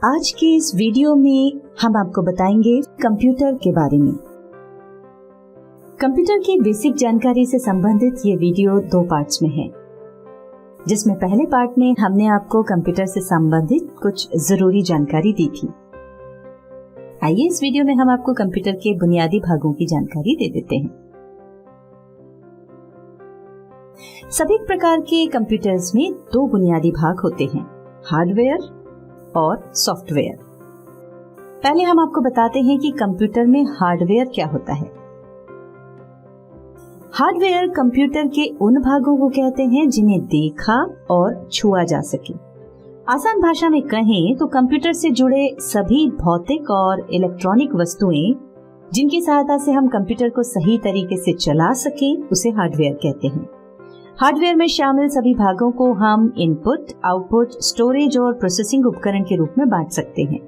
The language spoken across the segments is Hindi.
आज के इस वीडियो में हम आपको बताएंगे कंप्यूटर के बारे में। कंप्यूटर की बेसिक जानकारी से संबंधित ये वीडियो 2 पार्ट्स में है, जिसमें पहले पार्ट में हमने आपको कंप्यूटर से संबंधित कुछ जरूरी जानकारी दी थी। आइए इस वीडियो में हम आपको कंप्यूटर के बुनियादी भागों की जानकारी दे देते हैं। सभी प्रकार के कंप्यूटर्स में 2 बुनियादी भाग होते हैं, हार्डवेयर और सॉफ्टवेयर। पहले हम आपको बताते हैं कि कंप्यूटर में हार्डवेयर क्या होता है। हार्डवेयर कंप्यूटर के उन भागों को कहते हैं जिन्हें देखा और छुआ जा सके। आसान भाषा में कहें तो कंप्यूटर से जुड़े सभी भौतिक और इलेक्ट्रॉनिक वस्तुएं जिनकी सहायता से हम कंप्यूटर को सही तरीके से चला सकें, उसे हार्डवेयर कहते हैं। हार्डवेयर में शामिल सभी भागों को हम इनपुट, आउटपुट, स्टोरेज और प्रोसेसिंग उपकरण के रूप में बांट सकते हैं।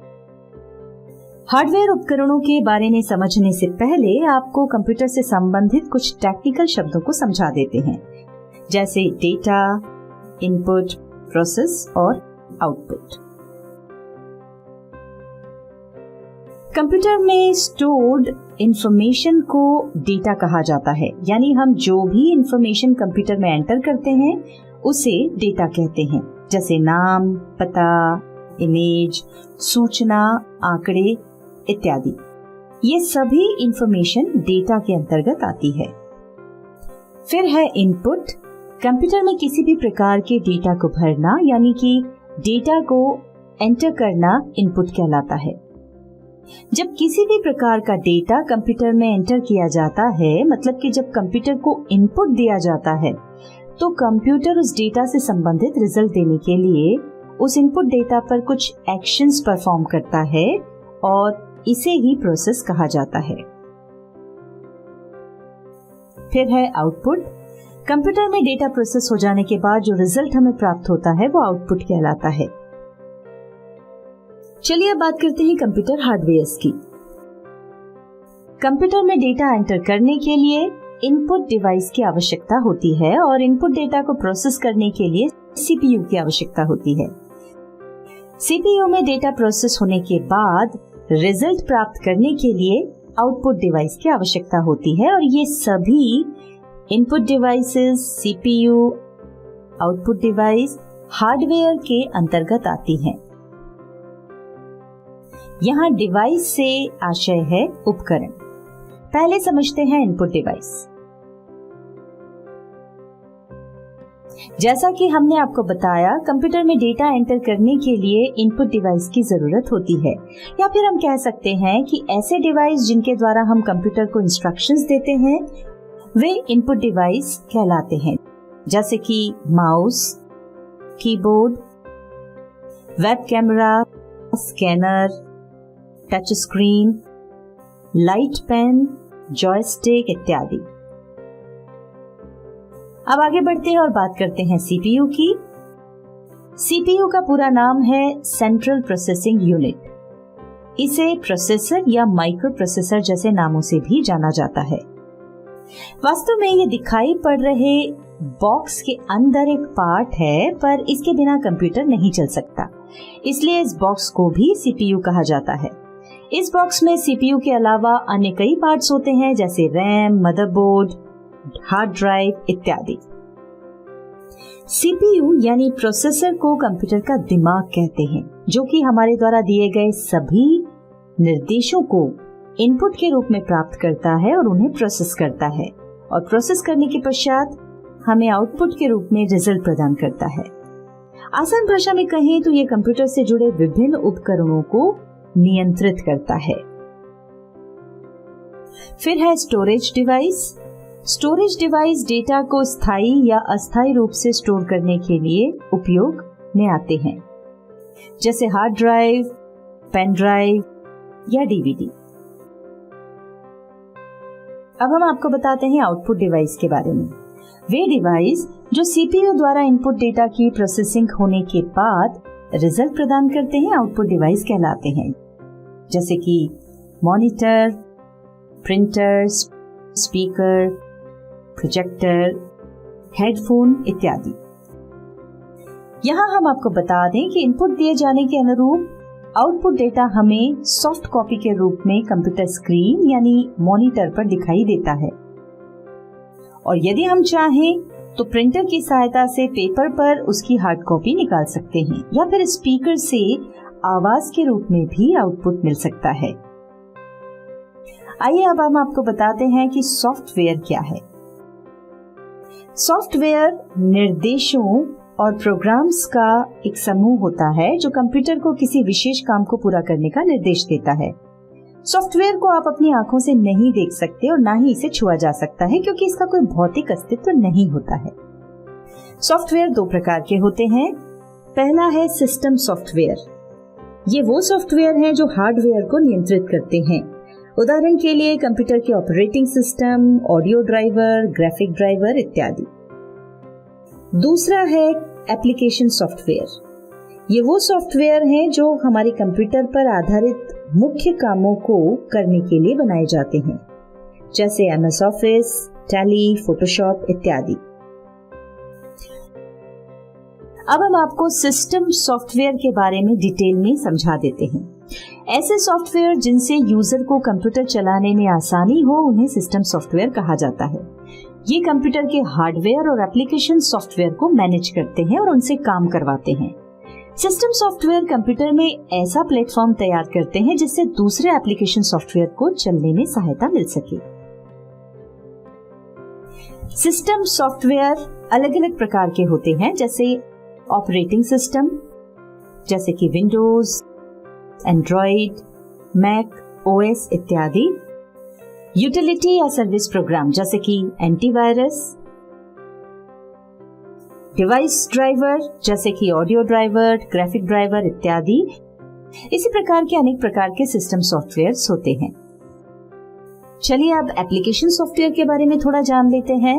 हार्डवेयर उपकरणों के बारे में समझने से पहले आपको कंप्यूटर से संबंधित कुछ टेक्निकल शब्दों को समझा देते हैं, जैसे डेटा, इनपुट, प्रोसेस और आउटपुट। कंप्यूटर में स्टोर्ड इंफॉर्मेशन को डेटा कहा जाता है, यानी हम जो भी इंफॉर्मेशन कंप्यूटर में एंटर करते हैं उसे डेटा कहते हैं, जैसे नाम, पता, इमेज, सूचना, आंकड़े इत्यादि। ये सभी इंफॉर्मेशन डेटा के अंतर्गत आती है। फिर है इनपुट। कंप्यूटर में किसी भी प्रकार के डेटा को भरना, यानी कि डेटा को एंटर करना इनपुट कहलाता है। जब किसी भी प्रकार का डेटा कंप्यूटर में एंटर किया जाता है, मतलब कि जब कंप्यूटर को इनपुट दिया जाता है, तो कंप्यूटर उस डेटा से संबंधित रिजल्ट देने के लिए उस इनपुट डेटा पर कुछ एक्शंस परफॉर्म करता है और इसे ही प्रोसेस कहा जाता है। फिर है आउटपुट। कंप्यूटर में डेटा प्रोसेस हो जाने के बाद जो रिजल्ट हमें प्राप्त होता है वो आउटपुट कहलाता है। चलिए अब बात करते हैं कंप्यूटर हार्डवेयर की। कंप्यूटर में डेटा एंटर करने के लिए इनपुट डिवाइस की आवश्यकता होती है और इनपुट डेटा को प्रोसेस करने के लिए सीपीयू की आवश्यकता होती है। सीपीयू में डेटा प्रोसेस होने के बाद रिजल्ट प्राप्त करने के लिए आउटपुट डिवाइस की आवश्यकता होती है और ये सभी input devices, CPU, output device hardware के अंतर्गत आती हैं। यहाँ डिवाइस से आशय है उपकरण। पहले समझते हैं इनपुट डिवाइस। जैसा कि हमने आपको बताया, कंप्यूटर में डेटा एंटर करने के लिए इनपुट डिवाइस की जरूरत होती है, या फिर हम कह सकते हैं कि ऐसे डिवाइस जिनके द्वारा हम कंप्यूटर को इंस्ट्रक्शंस देते हैं वे इनपुट डिवाइस कहलाते हैं, जैसे कि mouse, keyboard, web camera, scanner, touch screen, light pen, joystick इत्यादि। अब आगे बढ़ते हैं और बात करते हैं सीपीयू की। सीपीयू का पूरा नाम है सेंट्रल प्रोसेसिंग यूनिट। इसे प्रोसेसर या माइक्रो प्रोसेसर जैसे नामों से भी जाना जाता है। वास्तव में ये दिखाई पड़ रहे बॉक्स के अंदर एक पार्ट है, पर इसके बिना कंप्यूटर नहीं चल सकता, इसलिए इस बॉक्स को भी सीपीयू कहा जाता है। इस बॉक्स में सीपीयू के अलावा अन्य कई पार्ट्स होते हैं, जैसे रैम, मदरबोर्ड, हार्ड ड्राइव इत्यादि। सीपीयू यानी प्रोसेसर को कंप्यूटर का दिमाग कहते हैं, जो कि हमारे द्वारा दिए गए सभी निर्देशों को इनपुट के रूप में प्राप्त करता है और उन्हें प्रोसेस करता है, और प्रोसेस करने के पश्चात हमें आउटपुट के रूप में रिजल्ट प्रदान करता है। आसान भाषा में कहें तो ये कंप्यूटर से जुड़े विभिन्न उपकरणों को नियंत्रित करता है। फिर है storage device. Storage device data को स्थायी या अस्थायी रूप से स्टोर करने के लिए उपयोग में आते हैं, जैसे हार्ड ड्राइव, पेन ड्राइव या डीवीडी। अब हम आपको बताते हैं आउटपुट डिवाइस के बारे में। वे डिवाइस जो सीपीयू द्वारा इनपुट डेटा की प्रोसेसिंग होने के बाद रिजल्ट प्रदान करते हैं, आउटपुट डिवाइस कहलाते हैं, जैसे कि monitor, printers, speaker, projector, headphone इत्यादि। यहाँ हम आपको बता दें कि इनपुट दिए जाने के अनुरूप आउटपुट डेटा हमें सॉफ्ट कॉपी के रूप में कंप्यूटर स्क्रीन यानी मॉनिटर पर दिखाई देता है, और यदि हम चाहें तो प्रिंटर की सहायता से पेपर पर उसकी हार्ड कॉपी निकाल सकते हैं, या फिर स्पीकर से आवाज के रूप में भी आउटपुट मिल सकता है। आइए अब हम आपको बताते हैं कि सॉफ्टवेयर क्या है। सॉफ्टवेयर निर्देशों और प्रोग्राम्स का एक समूह होता है जो कंप्यूटर को किसी विशेष काम को पूरा करने का निर्देश देता है। सॉफ्टवेयर को आप अपनी आंखों से नहीं देख सकते और ना ही इसे छुआ जा सकता है, क्योंकि इसका कोई भौतिक अस्तित्व नहीं होता है। सॉफ्टवेयर दो प्रकार के होते हैं। पहला है सिस्टम सॉफ्टवेयर। ये वो सॉफ्टवेयर हैं जो हार्डवेयर को नियंत्रित करते हैं। उदाहरण के लिए कंप्यूटर के operating system, audio driver, graphic driver इत्यादि। दूसरा है एप्लीकेशन सॉफ्टवेयर। ये वो सॉफ्टवेयर हैं जो हमारे कंप्यूटर पर आधारित मुख्य कामों को करने के लिए बनाए जाते हैं, जैसे MS ऑफिस, टैली, फोटोशॉप इत्यादि। अब हम आपको सिस्टम सॉफ्टवेयर के बारे में डिटेल में समझा देते हैं। ऐसे सॉफ्टवेयर जिनसे यूजर को कंप्यूटर चलाने में आसानी हो, उन्हें सिस्टम सॉफ्टवेयर कहा जाता है। ये कंप्यूटर के हार्डवेयर और एप्लीकेशन सॉफ्टवेयर को मैनेज करते हैं और उनसे काम करवाते हैं। सिस्टम सॉफ्टवेयर कंप्यूटर में ऐसा प्लेटफॉर्म तैयार करते हैं जिससे दूसरे एप्लीकेशन सॉफ्टवेयर को चलने में सहायता मिल सके। सिस्टम सॉफ्टवेयर अलग अलग प्रकार के होते हैं, जैसे ऑपरेटिंग सिस्टम जैसे कि विंडोज, एंड्रॉइड, मैक OS इत्यादि। यूटिलिटी या सर्विस प्रोग्राम जैसे कि एंटीवायरस, डिवाइस ड्राइवर जैसे कि ऑडियो ड्राइवर, ग्राफिक ड्राइवर इत्यादि। इसी प्रकार के अनेक प्रकार के सिस्टम सॉफ्टवेयर्स होते हैं। चलिए अब एप्लीकेशन सॉफ्टवेयर के बारे में थोड़ा जान लेते हैं।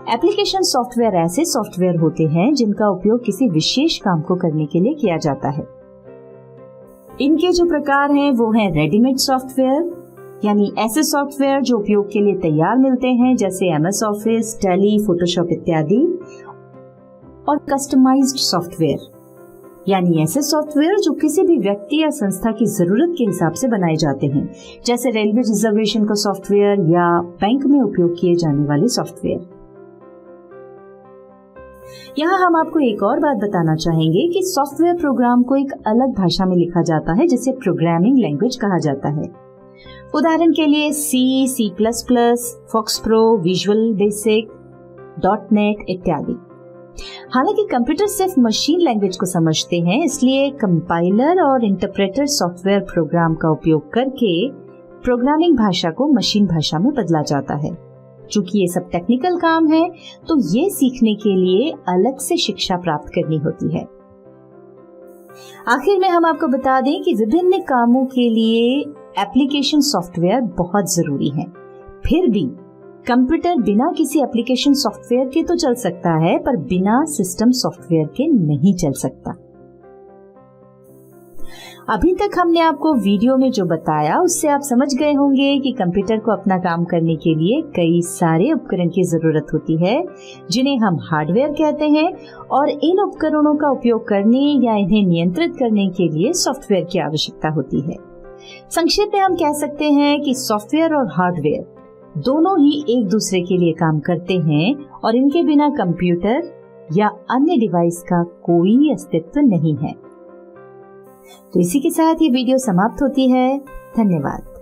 एप्लीकेशन सॉफ्टवेयर ऐसे सॉफ्टवेयर होते हैं जिनका उपयोग किसी विशेष काम को करने के लिए किया जाता है। इनके जो प्रकार हैं वो हैं रेडीमेड सॉफ्टवेयर, यानी ऐसे सॉफ्टवेयर जो उपयोग के लिए तैयार मिलते हैं, जैसे MS ऑफिस, टैली, फोटोशॉप इत्यादि। और कस्टमाइज्ड सॉफ्टवेयर, यानी ऐसे सॉफ्टवेयर जो किसी भी व्यक्ति या संस्था की जरूरत के हिसाब से बनाए जाते हैं, जैसे रेलवे रिजर्वेशन का सॉफ्टवेयर या बैंक में उपयोग किए जाने वाले सॉफ्टवेयर। यहाँ हम आपको एक और बात बताना चाहेंगे कि सॉफ्टवेयर प्रोग्राम को एक अलग भाषा में लिखा जाता है जिसे प्रोग्रामिंग लैंग्वेज कहा जाता है। उदाहरण के लिए C++, FOXPRO, visual basic, .NET इत्यादि। हालांकि कंप्यूटर सिर्फ मशीन लैंग्वेज को समझते हैं, इसलिए कंपाइलर और इंटरप्रेटर सॉफ्टवेयर प्रोग्राम का उपयोग करके प्रोग्रामिंग भाषा को मशीन भाषा में बदला जाता है। चूंकि ये सब टेक्निकल काम है, तो ये सीखने के लिए अलग से शिक्षा प्राप्त करनी होती है। आखिर में हम आपको बता दें कि विभिन्न कामों के लिए एप्लीकेशन सॉफ्टवेयर बहुत जरूरी है। फिर भी कंप्यूटर बिना किसी एप्लीकेशन सॉफ्टवेयर के तो चल सकता है, पर बिना सिस्टम सॉफ्टवेयर के नहीं चल सकता। अभी तक हमने आपको वीडियो में जो बताया उससे आप समझ गए होंगे कि कंप्यूटर को अपना काम करने के लिए कई सारे उपकरण की जरूरत होती है, जिन्हें हम हार्डवेयर कहते हैं, और इन उपकरणों का उपयोग करने या इन्हें नियंत्रित करने के लिए सॉफ्टवेयर की आवश्यकता होती है। संक्षेप में हम कह सकते हैं कि सॉफ्टवेयर और हार्डवेयर दोनों ही एक दूसरे के लिए काम करते हैं और इनके बिना कंप्यूटर या अन्य डिवाइस का कोई अस्तित्व नहीं है। तो इसी के साथ ये वीडियो समाप्त होती है। धन्यवाद।